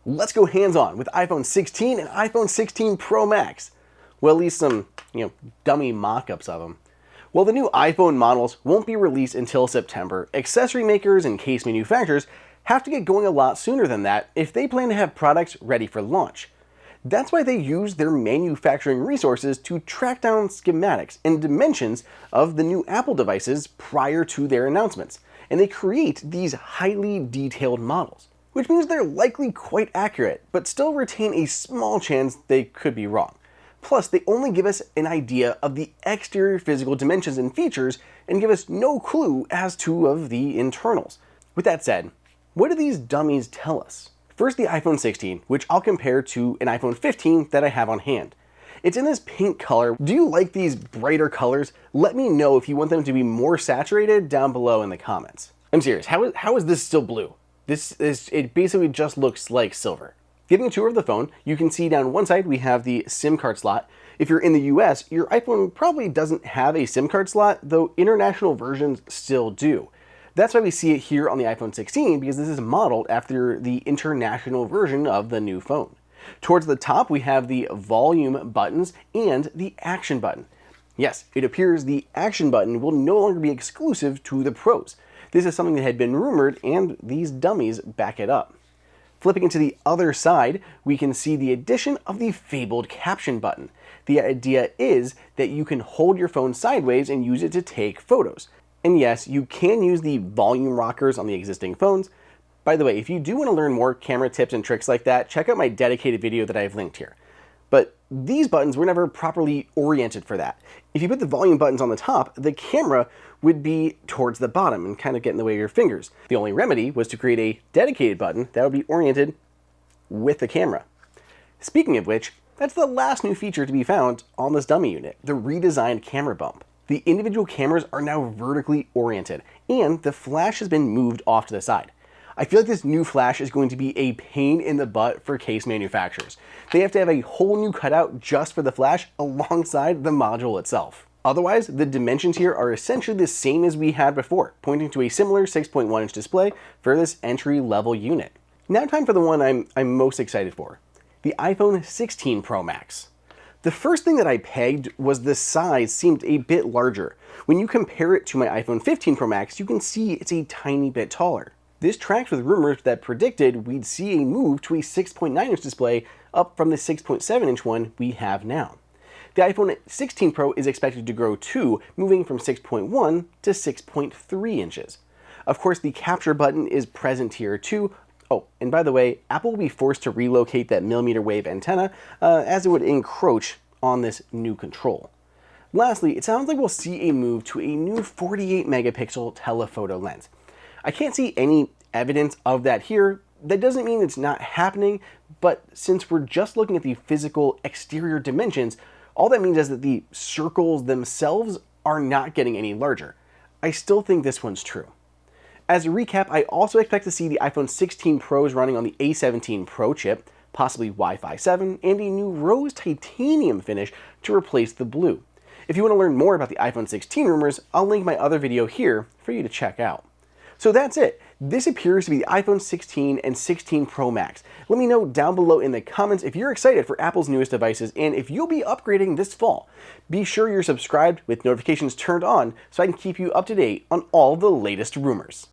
Let's go hands-on with iPhone 16 and iPhone 16 Pro Max. Well, at least some, dummy mock-ups of them. While the new iPhone models won't be released until September, accessory makers and case manufacturers have to get going a lot sooner than that if they plan to have products ready for launch. That's why they use their manufacturing resources to track down schematics and dimensions of the new Apple devices prior to their announcements, and they create these highly detailed models, which means they're likely quite accurate, but still retain a small chance they could be wrong. Plus, they only give us an idea of the exterior physical dimensions and features and give us no clue as to of the internals. With that said, what do these dummies tell us? First, the iPhone 16, which I'll compare to an iPhone 15 that I have on hand. It's in this pink color. Do you like these brighter colors? Let me know if you want them to be more saturated down below in the comments. I'm serious, how is this still blue? It basically just looks like silver. Giving a tour of the phone, you can see down one side we have the SIM card slot. If you're in the US, your iPhone probably doesn't have a SIM card slot, though international versions still do. That's why we see it here on the iPhone 16, because this is modeled after the international version of the new phone. Towards the top, we have the volume buttons and the action button. Yes, it appears the action button will no longer be exclusive to the Pros. This is something that had been rumored, and these dummies back it up. Flipping into the other side, we can see the addition of the fabled caption button. The idea is that you can hold your phone sideways and use it to take photos. And yes, you can use the volume rockers on the existing phones. By the way, if you do want to learn more camera tips and tricks like that, check out my dedicated video that I've linked here. But these buttons were never properly oriented for that. If you put the volume buttons on the top, the camera would be towards the bottom and kind of get in the way of your fingers. The only remedy was to create a dedicated button that would be oriented with the camera. Speaking of which, that's the last new feature to be found on this dummy unit, the redesigned camera bump. The individual cameras are now vertically oriented, and the flash has been moved off to the side. I feel like this new flash is going to be a pain in the butt for case manufacturers. They have to have a whole new cutout just for the flash alongside the module itself. Otherwise, the dimensions here are essentially the same as we had before, pointing to a similar 6.1-inch display for this entry-level unit. Now time for the one I'm most excited for, the iPhone 16 Pro Max. The first thing that I pegged was the size seemed a bit larger. When you compare it to my iPhone 15 Pro Max, you can see it's a tiny bit taller. This tracks with rumors that predicted we'd see a move to a 6.9-inch display up from the 6.7-inch one we have now. The iPhone 16 Pro is expected to grow too, moving from 6.1 to 6.3 inches. Of course, the capture button is present here too. Oh, and by the way, Apple will be forced to relocate that millimeter wave antenna as it would encroach on this new control. Lastly, it sounds like we'll see a move to a new 48 megapixel telephoto lens. I can't see any evidence of that here. That doesn't mean it's not happening, but since we're just looking at the physical exterior dimensions, all that means is that the circles themselves are not getting any larger. I still think this one's true. As a recap, I also expect to see the iPhone 16 Pros running on the A17 Pro chip, possibly Wi-Fi 7, and a new rose titanium finish to replace the blue. If you want to learn more about the iPhone 16 rumors, I'll link my other video here for you to check out. So that's it. This appears to be the iPhone 16 and 16 Pro Max. Let me know down below in the comments if you're excited for Apple's newest devices and if you'll be upgrading this fall. Be sure you're subscribed with notifications turned on so I can keep you up to date on all the latest rumors.